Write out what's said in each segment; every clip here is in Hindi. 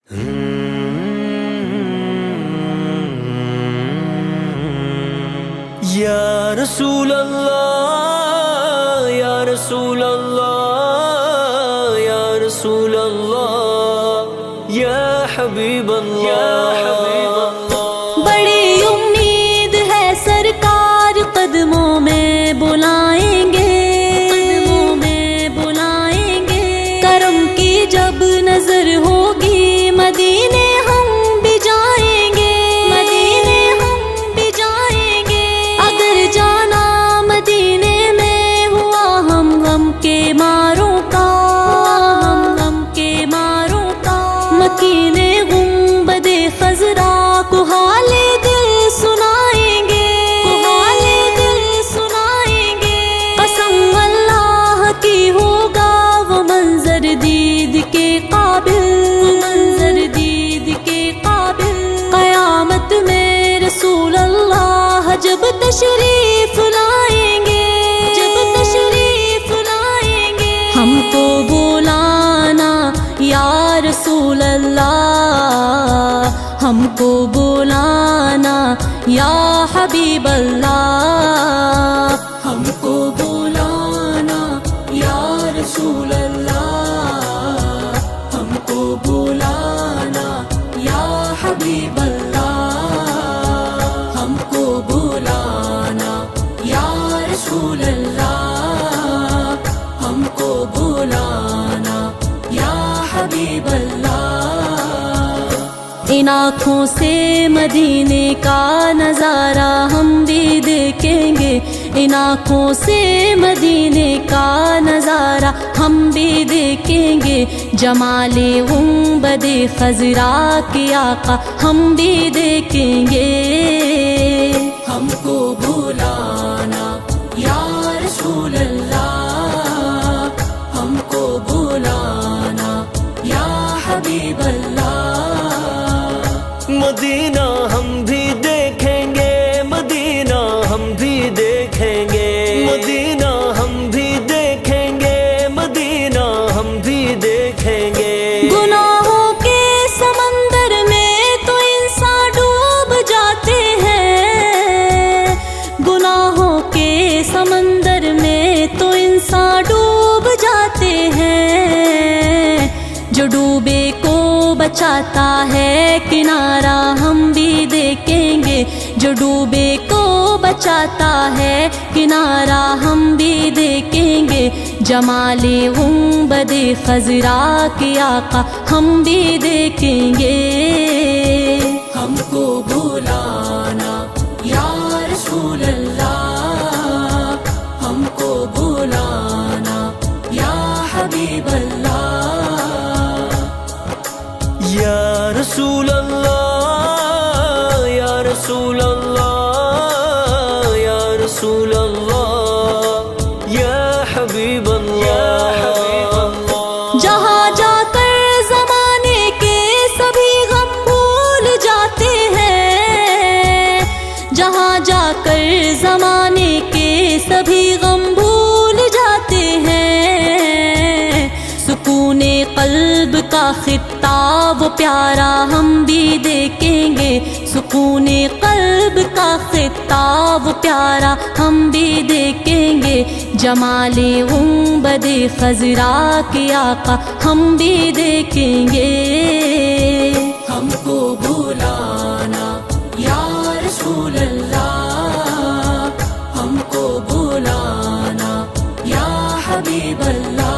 या रसूल अल्लाह या रसूल अल्लाह या रसूल अल्लाह या हबीब अल्लाह। बड़ी उम्मीद है सरकार कदमों में बुलाएंगे, कदमों में बुलाएंगे। करम की जब नजर होगी मदीने हम भी जाएंगे, मदीने हम भी जाएंगे। अगर जाना मदीने में हुआ हम के मारों का, हम के मारों का। मकीने गुंबदे खजरा को हाले दिल सुनाएंगे, को हाले दिल सुनाएंगे। कसम अल्लाह की होगा वो मंजर दीद के काबिल, मंजर दीद के काबिल। कयामत में रसूल अल्लाह जब तशरीफ लाएंगे, जब तशरीफ लाएंगे। हमको बुलाना या रसूल अल्लाह, हमको बुलाना या हबीब अल्लाह। हमको बुलाना या रसूल अल्लाह, हमको बुलाना या हबीब अल्लाह। हमको बुलाना या रसूल अल्लाह, हमको बुलाना या हबीब अल्लाह। इन आँखों से मदीने का नज़ारा हम भी देखेंगे, इन आँखों से मदीने का नज़ारा हम भी देखेंगे। जमाले गुंबदे खजरा के आका हम भी देखेंगे। हमको बुलाना या रसूल अल्लाह, हमको बुलाना या हबीब अल्लाह। मदीना हम भी देखेंगे, मदीना हम भी देखेंगे, मदीना हम भी देखेंगे, मदीना हम भी देखेंगे। गुनाहों के समंदर में तो इंसान डूब जाते हैं, गुनाहों के समंदर में तो इंसान डूब जाते हैं। जो डूबे को बचाता है किनारा हम भी देखेंगे, जो डूबे को बचाता है किनारा हम भी देखेंगे। जमाले गुंबदे खजरा के आका हम भी देखेंगे। हमको बुलाना या रसूल अल्लाह, हमको बुलाना या हबीब अल्लाह। या रसूल अल्लाह या रसूल अल्लाह या रसूल अल्लाह या हबीब अल्लाह। जहाँ जाकर जमाने के सभी गम भूल जाते हैं, जहाँ जाकर जमाने के सभी गम भूल जाते हैं। सुकूने कल्ब का खिताब वो प्यारा हम भी देखेंगे, सुकूने कल्ब का खिताब वो प्यारा हम भी देखेंगे। जमाले गुंबदे खजरा के आका हम भी देखेंगे। हमको बुलाना या रसूल अल्लाह, हमको बुलाना या हबीब अल्लाह।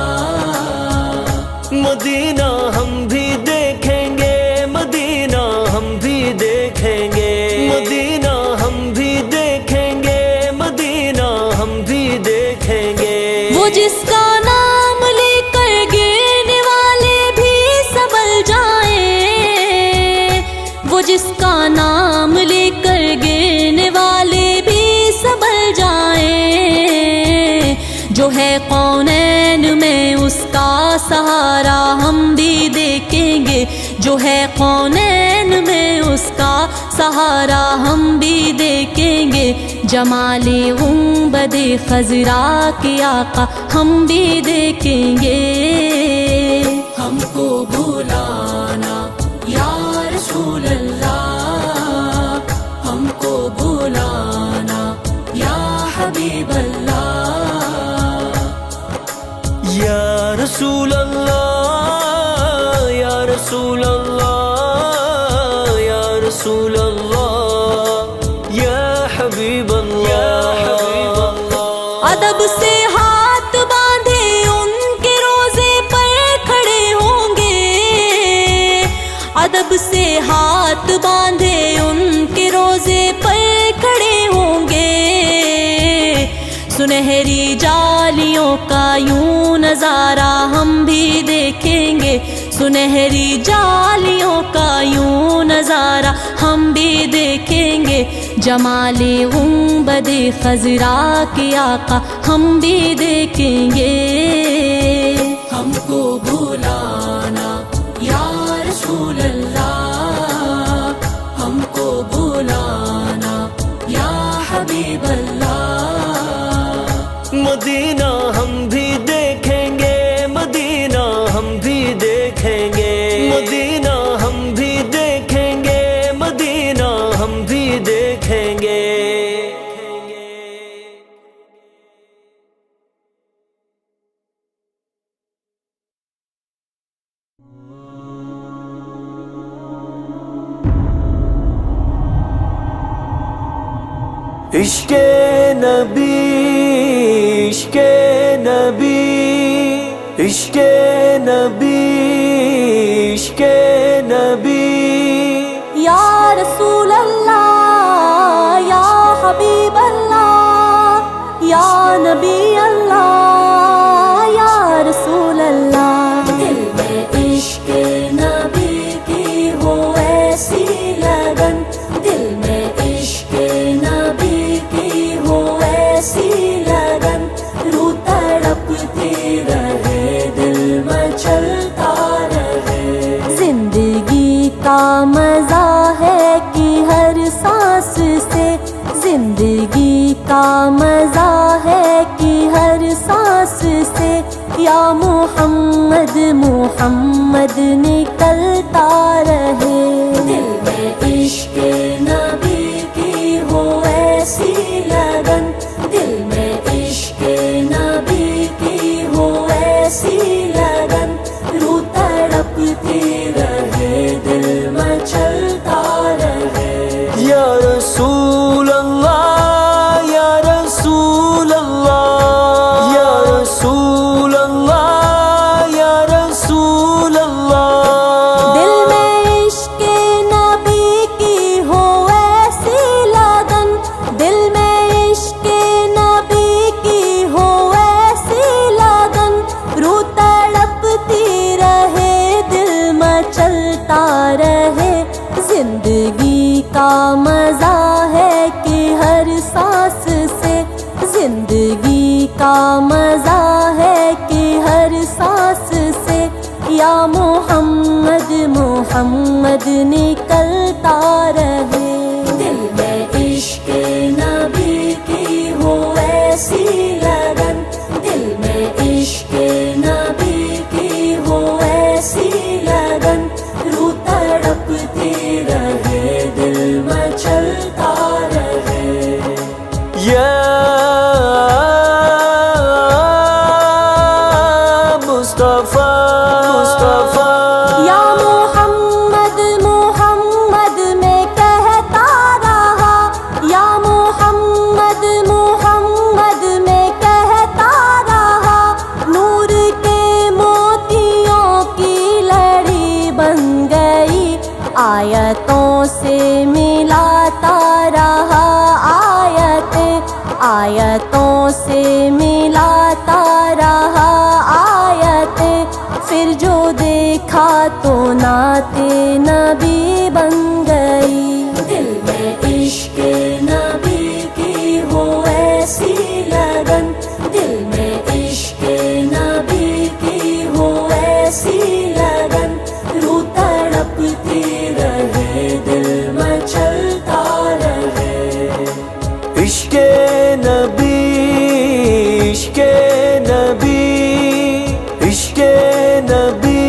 मदीना हम भी देखेंगे, मदीना हम भी देखेंगे, मदीना हम भी देखेंगे, मदीना हम भी देखेंगे। वो जिसका नाम लेकर गिरने वाले भी संभल जाएं, वो जिसका नाम लेकर गिरने वाले भी संभल जाएं। जो है कौनैन में उसका सहारा हम भी देखेंगे, जो है कौनैन में उसका सहारा हम भी देखेंगे। जमाले गुंबदे खजरा के आका हम भी देखेंगे। हमको बुलाना रसूल अल्लाह, या रसूल अल्लाह, या हबीब अल्लाह। अदब से हाथ बांधे उनके रोजे पर खड़े होंगे, अदब से हाथ बांधे उनके रोजे पर खड़े होंगे। सुनहरी जालियों का यूं नजारा हम भी देखेंगे, सुनहरी जालियों का यूं नजारा हम भी देखेंगे। जमाले गुंबदे खजरा के आका हम भी देखेंगे। हमको बुलाना या रसूल अल्लाह, हमको बुलाना या हबीब अल्लाह। मदीना हम भी देखेंगे, मदीना हम भी देखेंगे, मदीना हम भी देखेंगे, मदीना हम भी देखेंगे। इश्के नबी, इश्के नबी, इश्के नबी, इश्के नबी। या रसूल अल्लाह, या हबीब अल्लाह, या नबी अल्लाह, या रसूल अल्लाह। दिल में इश्क नबी की हो ऐसी लगन, दिल में इश्क नबी की हो ऐसी लगन। रूह तड़पती रहे, दिल मचलता रहे। जिंदगी का मजा है कि हर सांस से, जिंदगी का मजा है कि हर सांस से। या मोहम्मद मोहम्मद निकलता रहे। दिल में इश्क नबी की हो ऐसी लगन, दिल में इश्क नबी की हो ऐसी लगन। रूह तड़पती रहे, दिल मचलता रहे। या रसूल अल्लाह, या रसूल अल्लाह, या रसूल अल्लाह, या रसूल अल्लाह। दिल में इश्क नबी की हो ऐसी लगन, दिल में इश्क नबी की हो ऐसी लगन। रूह तड़पती रहे, दिल मचलता रहे। जिंदगी का मजा है कि हर सांस से, जिंदगी का मजा है कि हर सांस से। या मोहम्मद मोहम्मद निकलता रहे। दिल में इश्क नबी की हो ऐसी लगन, दिल में इश्क नबी की हो ऐसी लगन। रूह तड़पती रहे, दिल मचलता रहे। या मुस्तफा, मुस्तफा। या मोहम्मद मोहम्मद में कहता रहा, या मोहम्मद मोहम्मद में कहता रहा। नूर के मोतियों की लड़ी बन गई, आयतों से मिलाता रहा। आयतों से मिलाता रहा आयतें। फिर जो देखा तो नाते नबी बन गई। दिल में इश्क नबी की हो ऐसी लगन, दिल में इश्क नबी की हो ऐसी लगन। रूह तड़पती रहे, दिल मचलता रहे। इश्क नबी, इश्क नबी, इश्क नबी,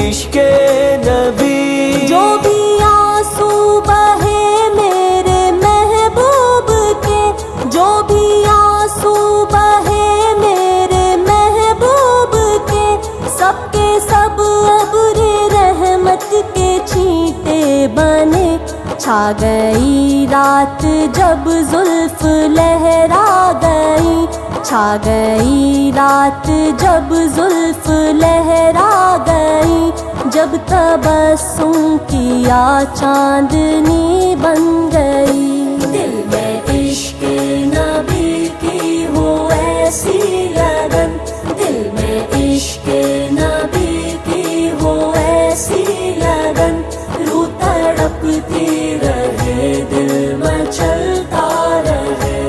इश्क नबी। छा गई रात जब जुल्फ लहरा गई, छा गई रात जब जुल्फ लहरा गई, जब तबस्सुम किया चांदनी बन गई। दिल में इश्क नबी की हो ऐसी लगन, दिल में इश्क नबी की हो ऐसी लगन, रूह तड़पती रहे दिल मचलता रहे।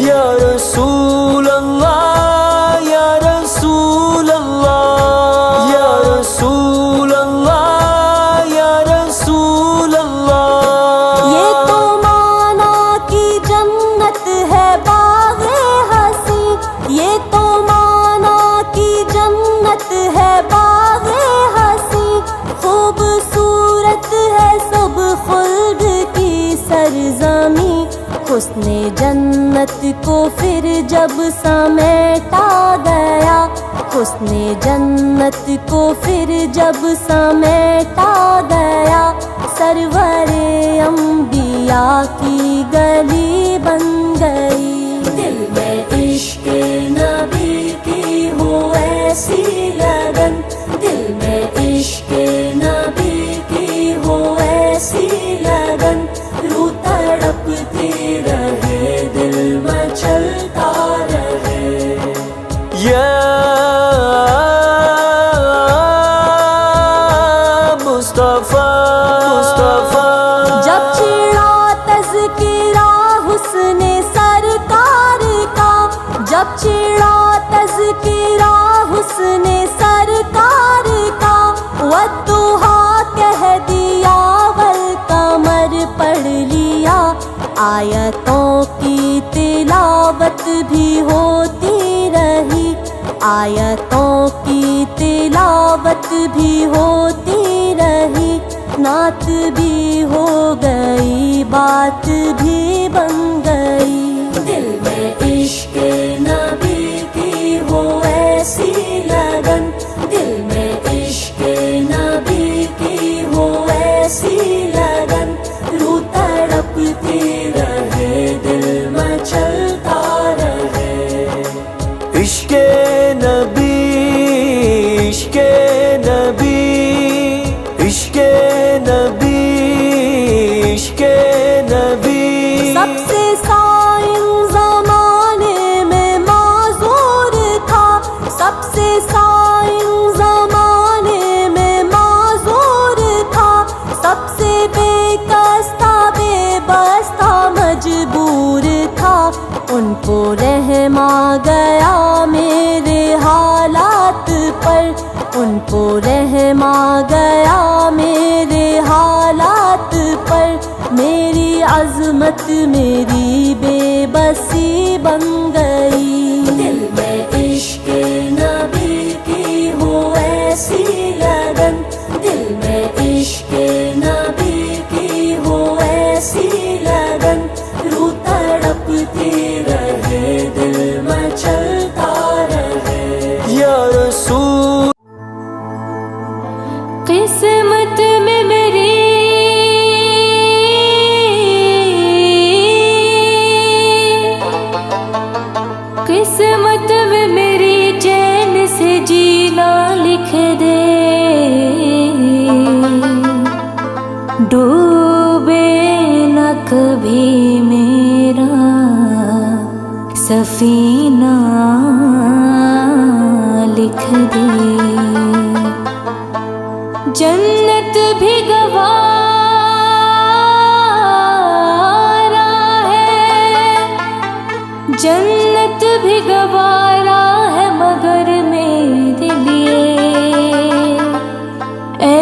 या रसूल अल्लाह, या रसूल अल्लाह, या रसूल अल्लाह, या रसूल अल्लाह। ये तो माना की जन्नत है बाग़े हंसी, ये तो माना की जन्नत है बाग़े हंसी, खूबसूरत है सब खुल्द की सरज़मी। हुस्ने जन्नत को फिर जब समेटा गया, हुस्ने जन्नत को फिर जब समेटा गया, सरवरे अंबिया की गली बन गई। दिल में इश्क नबी की हो ऐसी लगन, दिल में इश्क नबी की हो ऐसी लगन, रूह तड़पती रहे दिल मचलता रहे। या मुस्तफा, मुस्तफा। जब छिड़ा तज़किरा हुस्ने सरकार का, जब छिड़ा तज़किरा हुस्ने सरकार का, वद्दुहा कह दिया वल कमर पढ़ लिया, आयतों की तिलावत भी होती रही, आयतों की तिलावत भी होती रही, नात भी हो गई बात भी बन गई। दिल में इश्क नबी की हो ऐसी लगन, दिल में इश्क नबी की हो ऐसी लगन, रूह तड़पती रहे दिल मचलता रहे। इश्क नबी, इश्क नबी, इश्क नबी, इश्क नबी। सबसे साइन ज़माने में माज़ूर था, सबसे साइन ज़माने में माज़ूर था, सबसे बेकस्ता बेबस्ता मजबूर था, उनको रहम आ गया मेरे हालात पर, उनको रहम आ गया मेरे हालात पर, मेरी अज़मत मेरी बेबसी बन गई। दिल में इश्क नबी की हो ऐसी लगन, दिल में इश्क नबी की हो ऐसी लगन, रूह तड़पती रहे दिल मचलता रहे। या रसूल। किस्मत में मेरी किस्मत में मेरी चैन से जीना लिख दे, डूबे न कभी मेरा सफीना लिख दे। जन्नत भी गवारा है, जन्नत भी गवारा है मगर मेरे लिए, ए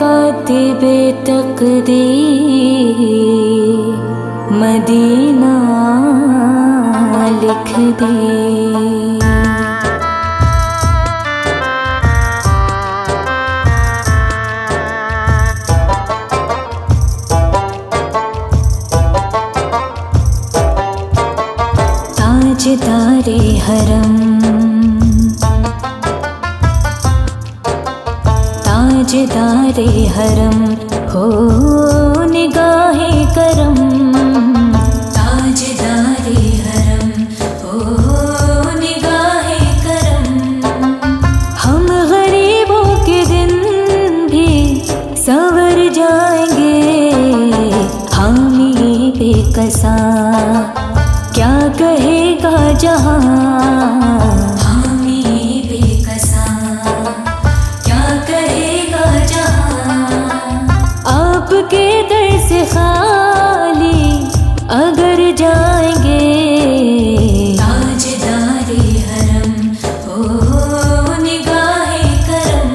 कातिबे तकदीर मदीना लिख दे। ताजदारे हरम, ताजदारे हरम हो निगाहे करम, ताजदारे हरम, हो निगाहे करम। हम गरीबों के दिन भी संवर जाएंगे, हामी बेकसा क्या कहेगा जहां, हामी बेकसा क्या कहेगा जहां। आपके दर से खाली अगर जाएंगे, ताजदारे हरम, हो निगाहे करम।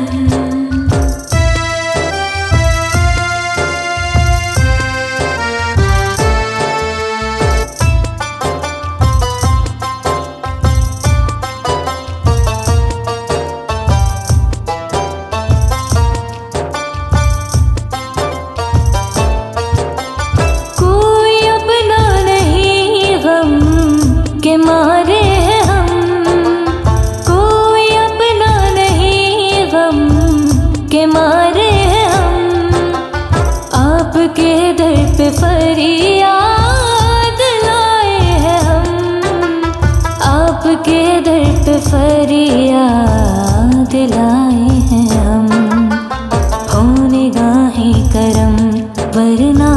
के मारे हैं हम, कोई अपना नहीं गम के मारे हैं हम। आपके दर पे फरियाद लाए हैं हम, आपके दर पे फरियाद लाए हैं हम। हो निगाहे करम वरना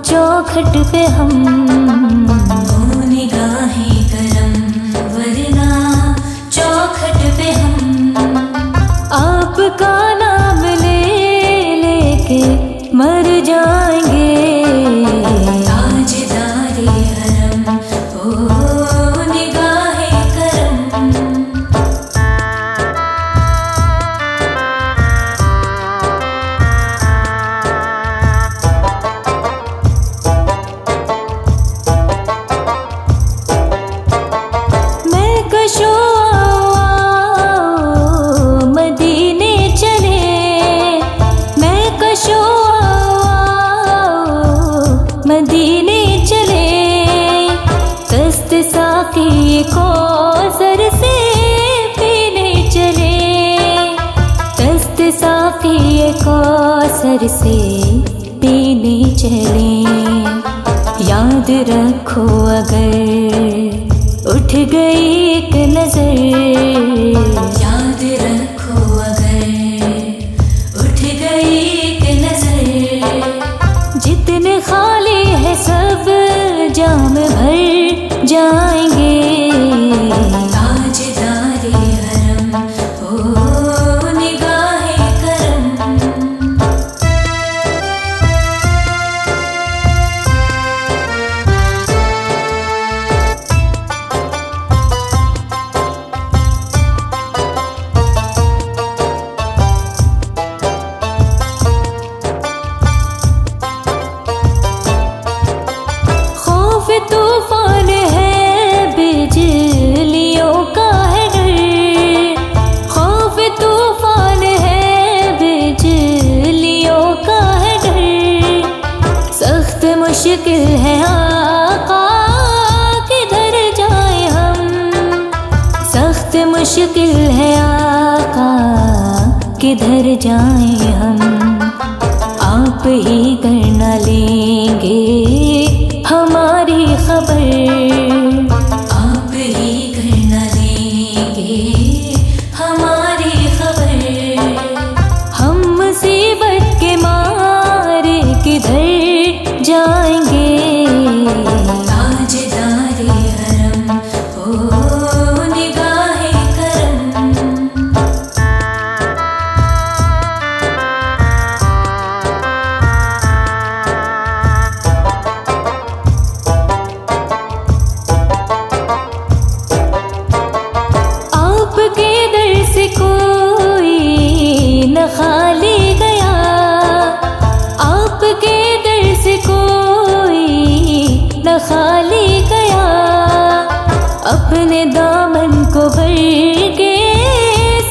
चौखट पे हम, निगाहे करम वरना चौखट पे हम। आपका नाम ले लेके मर जाएंगे, ताजदारे हरम, ओ निगाहे करम। मदीने चले, मैं कशो मदीने चले। दस्त साकी को सर से पीने चले, दस्त साकी को सर से पीने चले। याद रखो अगर उठ गई एक नजर, याद रखो अगर उठ गई एक नजर। जितने खाली है सब जाम भर जाएंगे, ताजदारे हरम, ओ निगाहे करम। तूफान है बिजलियों का है डर, खौफ तूफान है बिजलियों का है डर। सख्त मुश्किल है आका किधर जाए हम, सख्त मुश्किल है आका किधर जाए हम। आप ही कर न लेंगे हमारी खबर, आप ही कर न लेंगे हमारी खबर। हम मुसीबत के मारे किधर जाएंगे, ताजदारे हरम, ओ निगाहे करम। खाली गया आपके दर से कोई न खाली गया। अपने दामन को भर के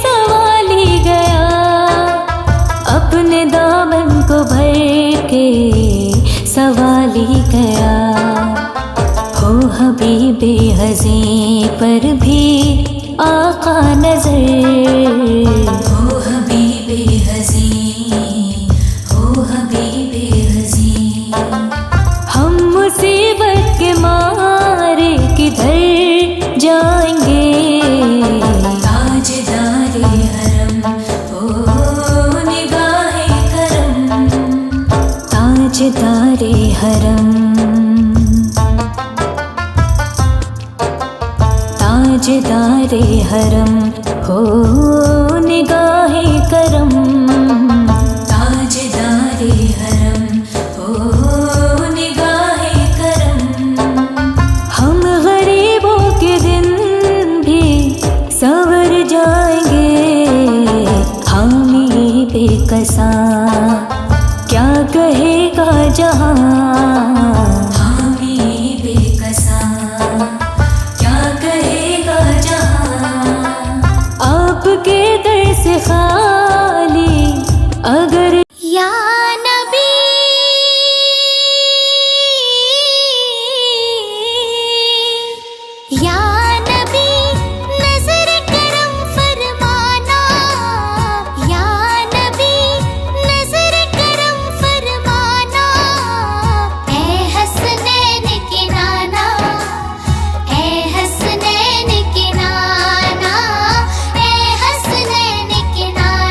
सवाली गया, अपने दामन को भर के सवाली गया। हो हबीबे हज़ीं पर भी आका नजर, हो हबीबे हज़ीं, हो हबीबे हज़ीं। ताजदारे हरम हो निगाहे करम, ताजदारे हरम हो निगाहे करम। हम गरीबों के दिन भी संवर जाएंगे, हामी बेकसा क्या कहेगा जहां, हामी बेकसा क्या कहेगा जहां। आपके दर से खाली अगर या नबी या नबी नजर करम फरमाना, या नबी नजर करम फरमाना। ए हसनैन के नाना, ए हसनैन के नाना, ए हसनैन के नाना।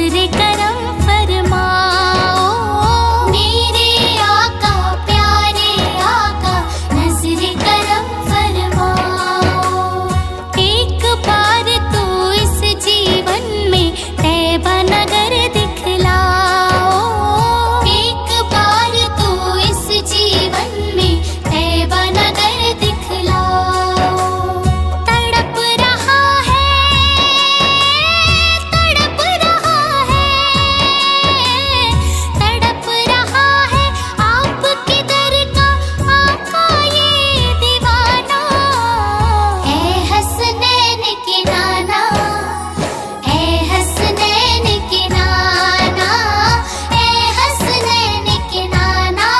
नजर करम फरमाओ। मेरे आका प्यारे आका नजर करम फरमाओ। एक बार तो इस जीवन में तैबा नगर दिखलाओ। एक बार तो इस जीवन में तैबा नगर दिखलाओ। तड़प रहा है आपके दर का आका ये दीवाना। है हसनैन के नाना, है हसनैन के नाना, है हसनैन के नाना,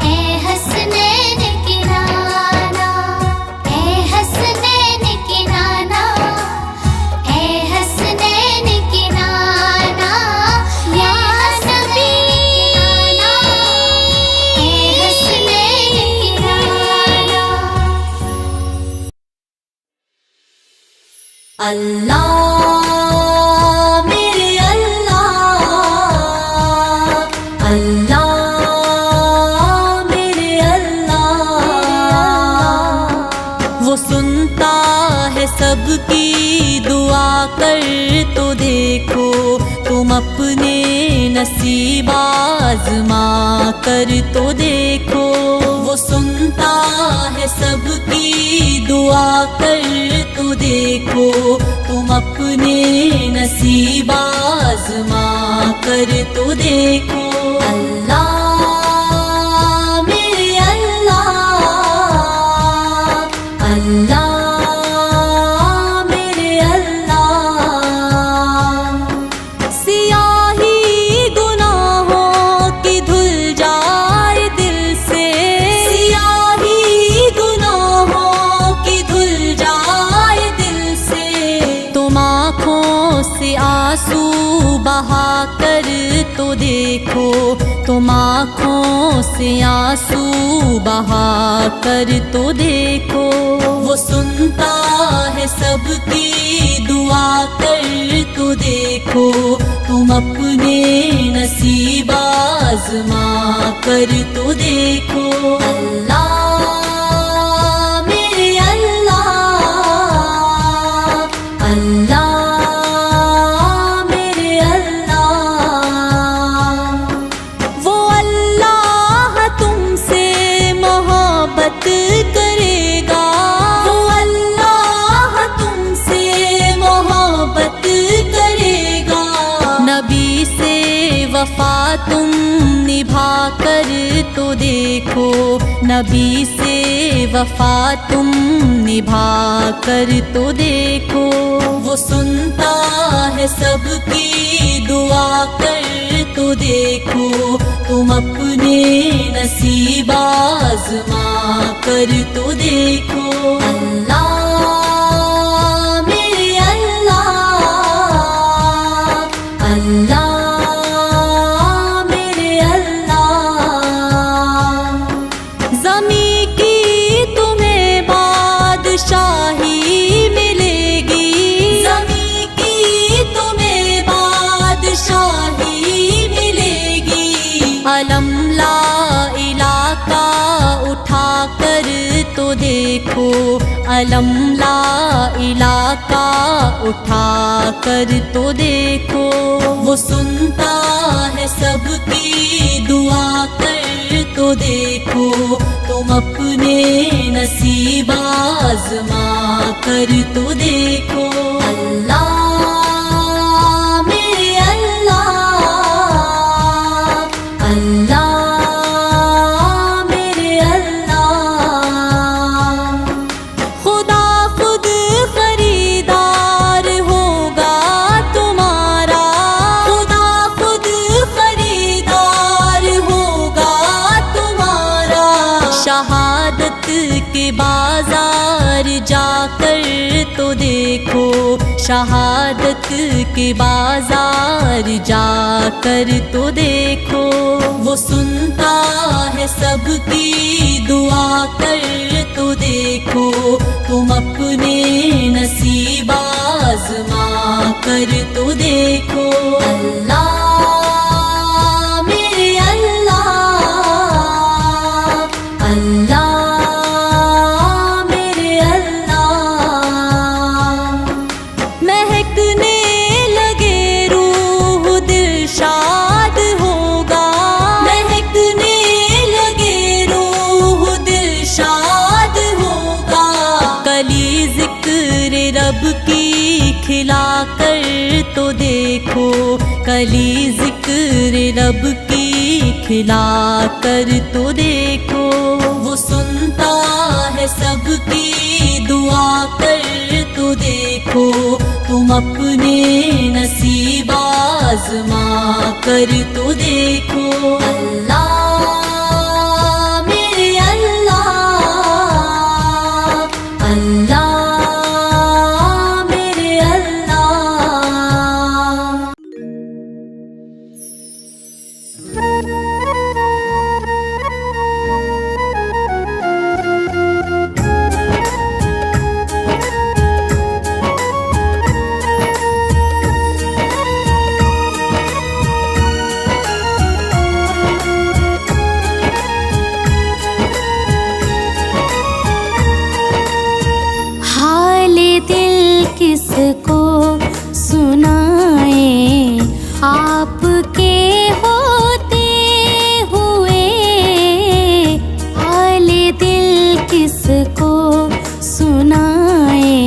है हसनैन के नाना, है हसनैन के नाना, है हसनैन के नाना। या नबी है हसनैन के नाना। अल्लाह मेरे अल्लाह, अल्लाह मेरे अल्लाह। वो सुनता है सबकी दुआ, कर तो देखो तुम अपने नसीब आज़मा कर तो देखो। वो सुनता है सबकी दुआ, कर तो देखो तुम अपने नसीब आज़मा कर तो देखो। अल्लाह मेरे अल्लाह, अल्लाह मेरे अल्लाह। सियाही गुनाहों की धुल जाए दिल से, सियाही गुनाहों की धुल जाए दिल से। तुम आँखों से आंसू बहा कर तो देखो, तुम आँखों से आंसू बहा कर तो देखो। वो सुनता है सबकी दुआ, कर तो देखो तुम अपने नसीब आज़मा कर तो देखो। अल्लाह मेरे अल्लाह, अल्लाह मेरे अल्लाह। वो अल्लाह तुमसे मोहब्बत करेगा, वो अल्लाह तुमसे मोहब्बत करेगा। नबी से वफा तुम निभा कर तो देखो, नबी से वफा तुम निभा कर तो देखो। वो सुनता है सबकी दुआ, कर तो देखो तुम अपने नसीब आज़मा कर तो देखो। अल्लाह मेरे अल्लाह, अल्लाह मेरे अल्लाह। ज़मी की तुम्हें बादशाही मिलेगी, ज़मी की तुम्हें बादशाही मिलेगी। अलम ला इलाका उठा कर तो देखो, अलम ला इलाका उठा कर तो देखो। वो सुनता है सबकी दुआ, कर तो देखो तुम अपने नसीब आज़मा कर तो देखो। अल्लाह मेरे अल्लाह, अल्लाह मेरे अल्लाह। खुदा खुद खरीदार होगा तुम्हारा, खुदा खुद खरीदार होगा तुम्हारा। शहादत के बाजार जाकर तो देखो, शहादत के बाजार जाकर तो देखो। वो सुनता है सबकी दुआ, कर तो देखो तुम अपने नसीब आजमा कर तो देखो। अल्लाह मेरे अल्लाह, अल्लाह मेरे अल्लाह। महकने लगे रूह दिल शाद होगा, महकने लगे रूह दिल शाद होगा। कली जिक्र रब की खिला कर तो देखो, कली जिक्र रब की खिला कर तो देखो। वो सुनता है सबकी दुआ कर तो देखो। तुम अपने नसीब आज़मा कर तो देखो। अल्लाह मेरे अल्लाह, अल्लाह मेरे अल्लाह। हाले दिल किसको सुनाए, आपके होते हुए। हाले दिल किसको सुनाए,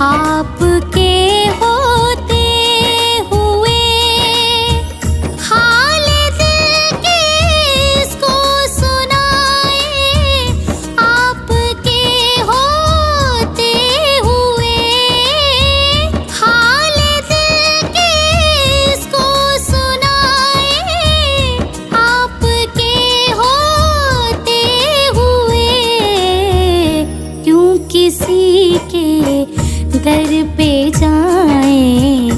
आपके होते हुए। हाले दिल किसको सुनाए, आपके होते हुए। हाले दिल किसको सुनाए, आपके होते हुए। क्यों किसी के दर पे जाएं,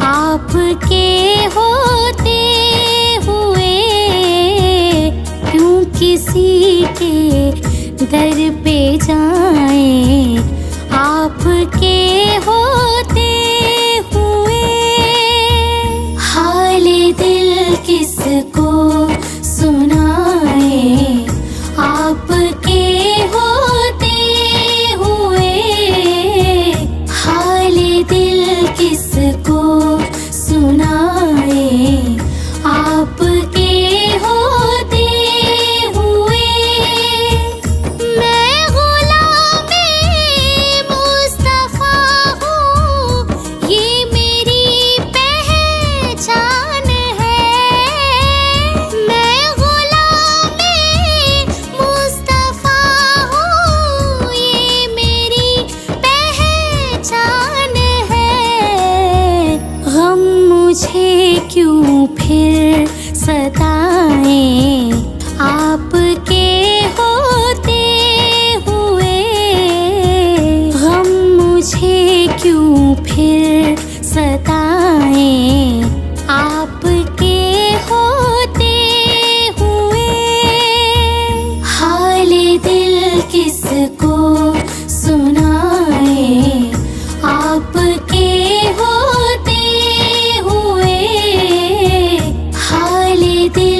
आपके होते हुए। क्यों किसी के दर पे जाएं, आपके होते हुए। हाले दिल किसको सुनाए, आपके होते हुए। हाले दिल किसको सुनाए, आपके होते हुए। मैं गुलामे मुस्तफा हूँ, ये मेरी पहचान है। मैं गुलामे मुस्तफा हूँ, ये मेरी पहचान है। गम मुझे क्यों फिर सताएं, आपके होते हुए। गम मुझे क्यों फिर सताएं, आपके होते हुए। हाले दिल किसको सुनाए, आपके होते हुए। हाले दिल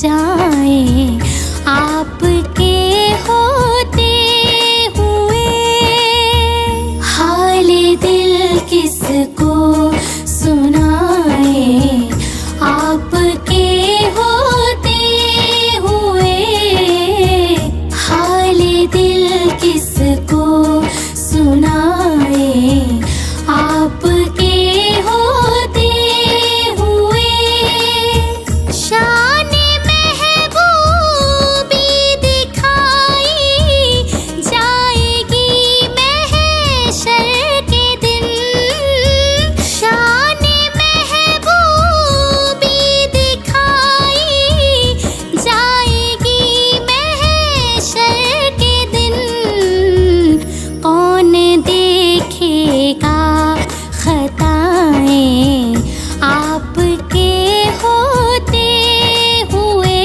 जाए आपके होते हुए। हाल दिल किसको सुनाए आपके होते हुए। हाल दिल किसको सुनाए आपके होते हुए। शान महबूबी दिखाई जाएगी महशर के दिन। शान महबूबी दिखाई जाएगी महशर के दिन। कौन देखेगा खताएं आपके होते हुए।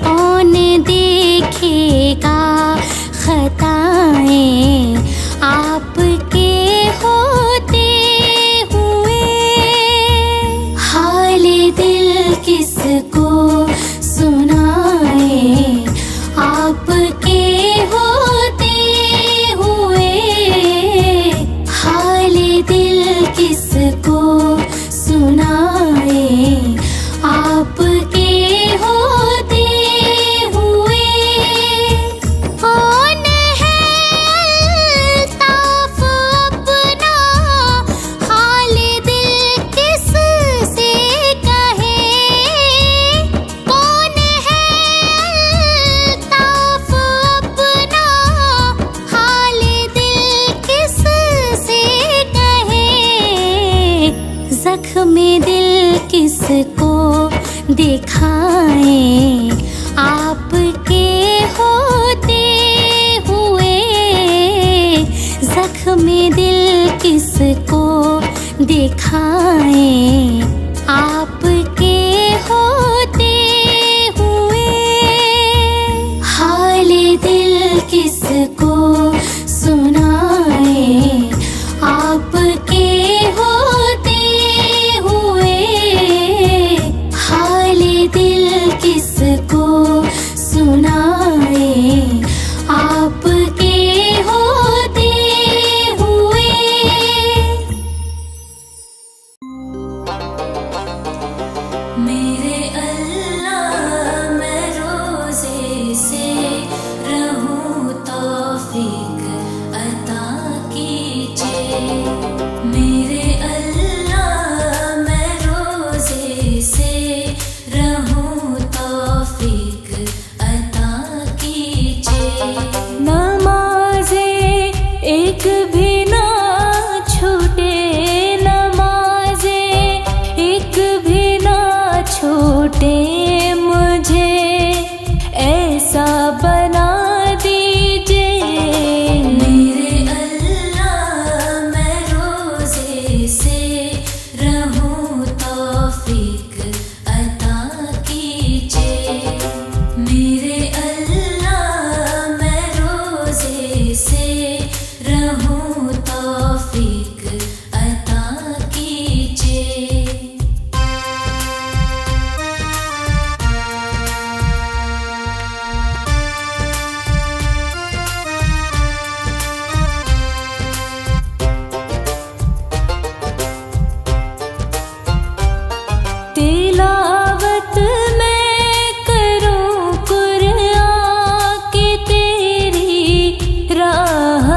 कौन देखेगा खताएं आपके होते हुए। हाल दिल किसको सुनाए आपके होते हुए। हाल दिल किसको सुनाए आपके होते हुए। कौन है अल्ताफ अपना हाल दिल किस से कहे। कौन है अल्ताफ अपना हाल दिल किस से कहे। जख्म दिल किसको दिखाए आपके होते हुए। जख्म दिल किसको दिखाए आपके होते हुए। हाल दिल किसको सुनाए आपके होते हुए। हाल दिल किसको सुनाए आपके होते हुए। मेरे अल्लाह मैं रोज़े से रहूं तौफीक अता कीजिए। मेरे अल्लाह मैं रोज़े से रहूं तौफीक अता कीजिए। नमाज़े एक भी ना छूटे। नमाज़े एक भी ना छूटे। मुझे ऐसा बना दीजिए। मेरे अल्लाह मैं रोज़े से रहूं तौफीक अता कीजिए। मेरे अल्लाह मैं रोज़े से रहूं तौफीक अता कीजिए। तिलावत मैं करूं कुरान की तेरी राह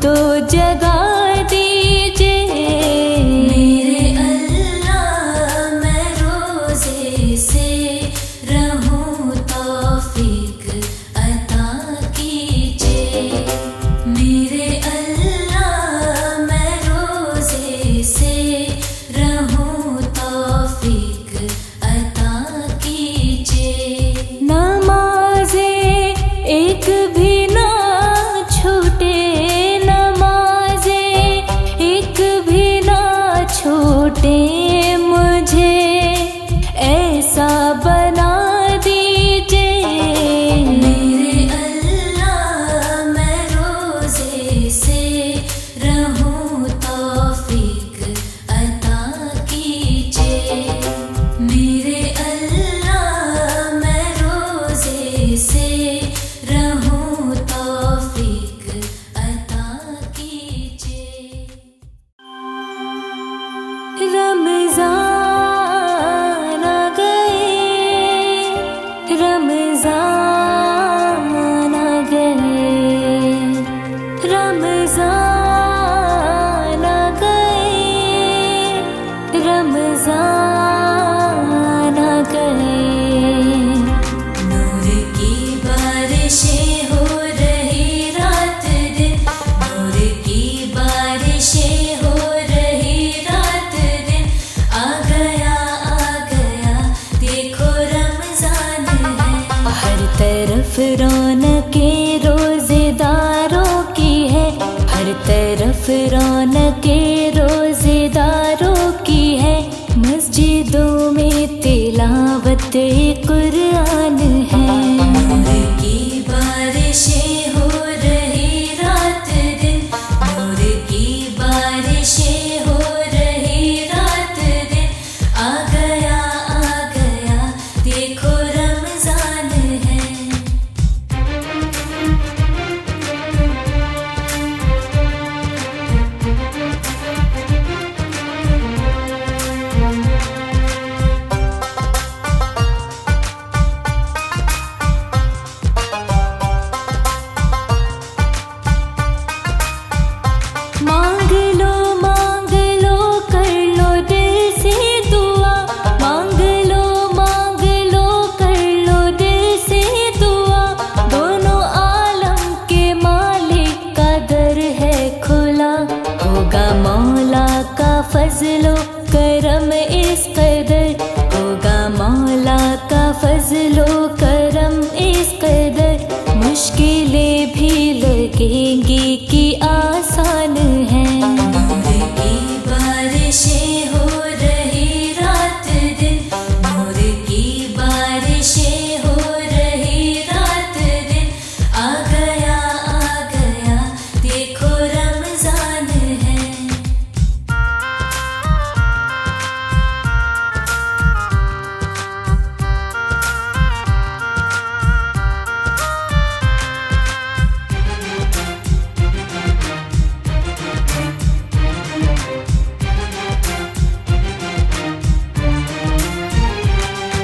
तो जगा दीजिए मेरे अल्लाह, मैं रोज़े से रहूं, तौफीक अता कीजिए मेरे अल्लाह, मैं रोज़े से रहूं, तौफीक अता कीजिए। नमाज़े एक भी ना छूटे, नमाज़े एक भी ना छूटे, मुझे ऐसा बना दीजिए मेरे अल्लाह, मैं रोज़े से रहूं, तौफीक अता कीजिए मेरे अल्लाह, मैं रोज़े से रहूं, तौफीक अता कीजिए। रमज़ान आ गए, रमज़ान आ गए, रमज़ान आ गए, रमज़ान आ गए। नूर की बारिशें हो रही रात दिन, नूर की बारिशें हो रही रात दिन, आ गया देखो रमज़ान है। हर तरफ रौनकें रोज़ेदारों की है, हर तरफ रौनकें रोज़ेदारों की है, मस्जिदों में तिलावत कुरान है। नूर की बारिशें हो रही रात दिन, नूर की बारिशें हो रही रात दिन, आ गया देखो रमज़ान है। मांग लो कर लो दिल से दुआ, मांग लो कर लो दिल से दुआ, दोनों आलम के मालिक का दर है खुला, होगा मौला का फजलो करम इस कदर, होगा मौला का फजलो करम इस कदर, मुश्किलें भी लगेंगी कि आसान है। नूर की बारिशें हो रही रात दिन, नूर की बारिशें हो रही रात दिन, आ गया देखो रमज़ान है।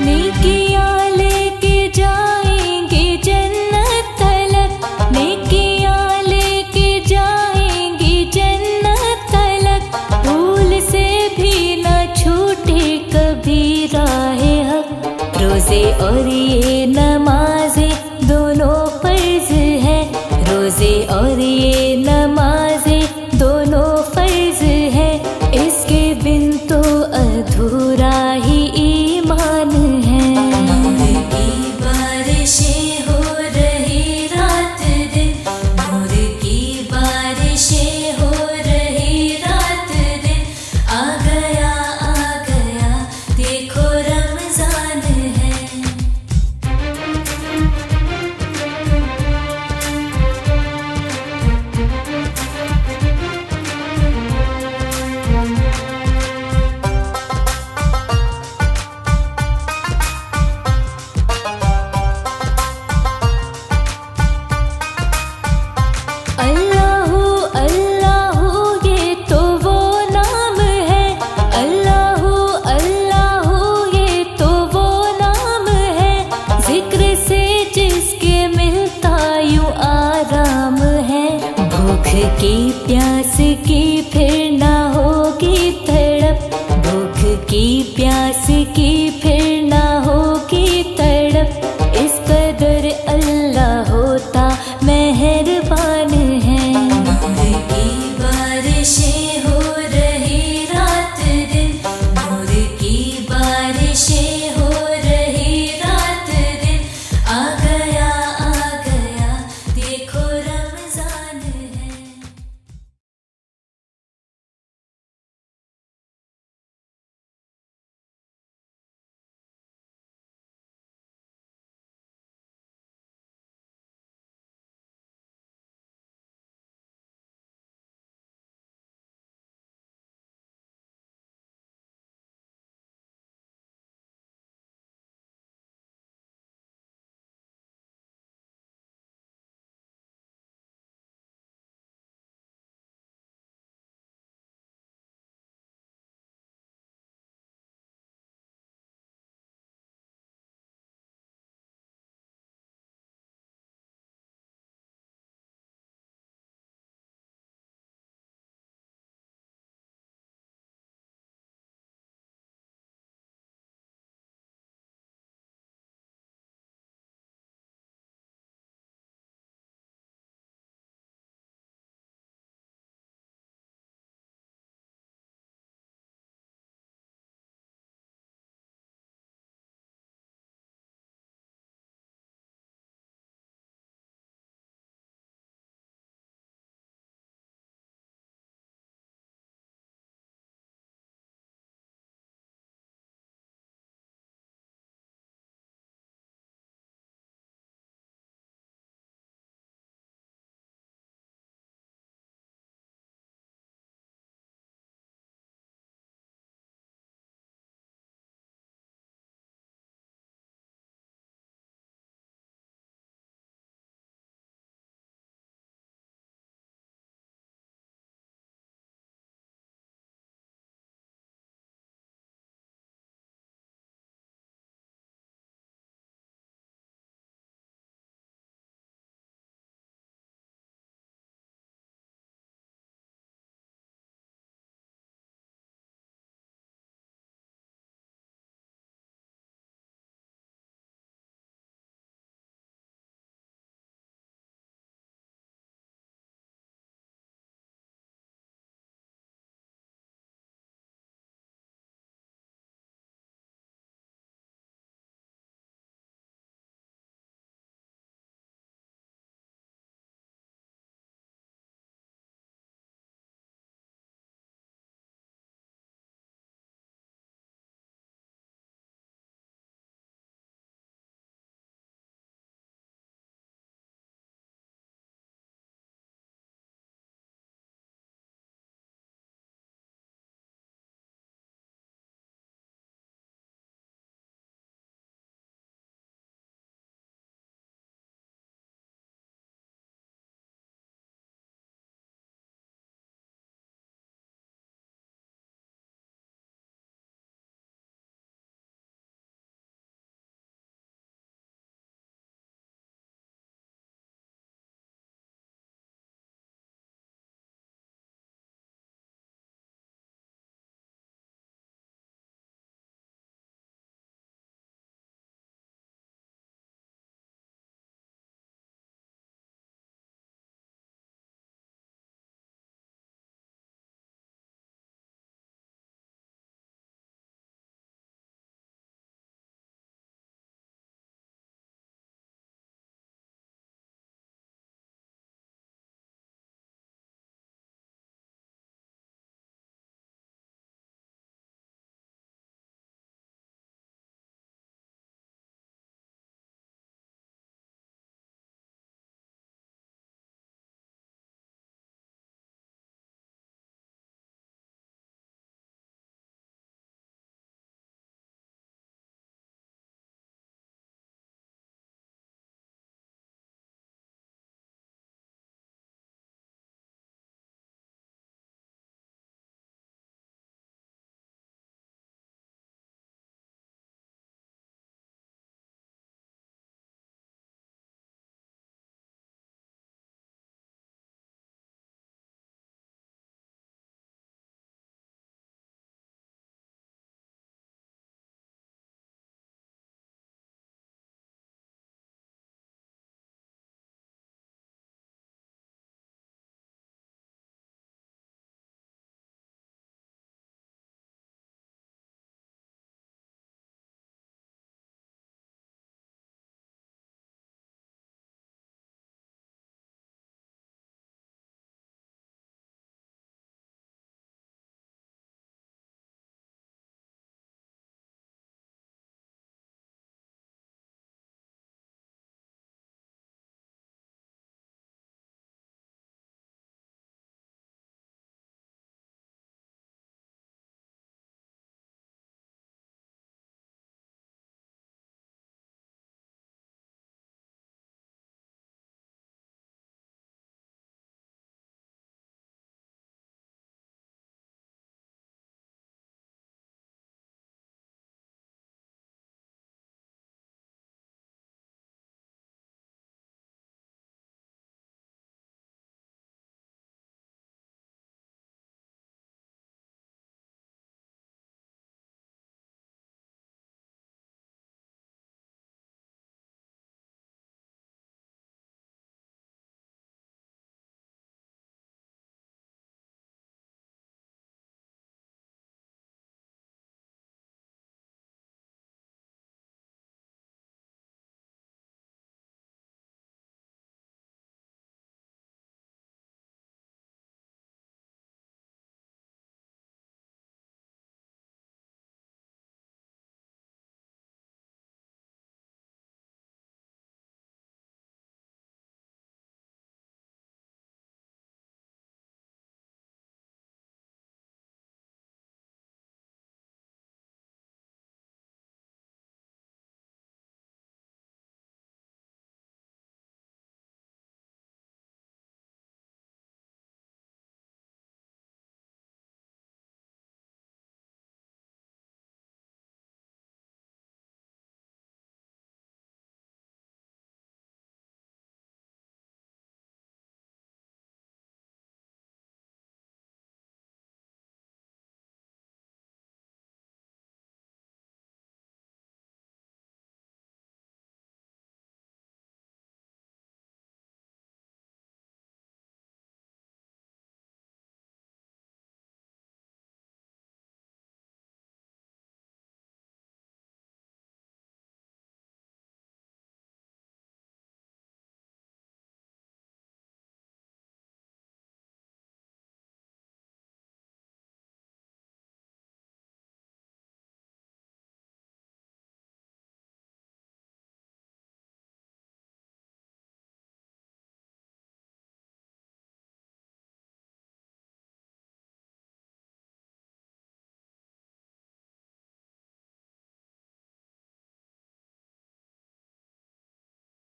नेकियां लेके जाएंगे जन्नत तलक, नेकियां लेके जाएंगे जन्नत तलक, भूल से भी न छूटे कभी राहे हक। रोज़े और ये नमाज़े दोनों फर्ज है, रोज़े और ये नमाज़े दोनों फर्ज है, इसके बिन तो अधूरा ही ईमान है। नूर की बारिशें हो रही रात दिन, नूर की बारिशें हो रही रात दिन, आ गया देखो रमज़ान है। की प्यास की फिर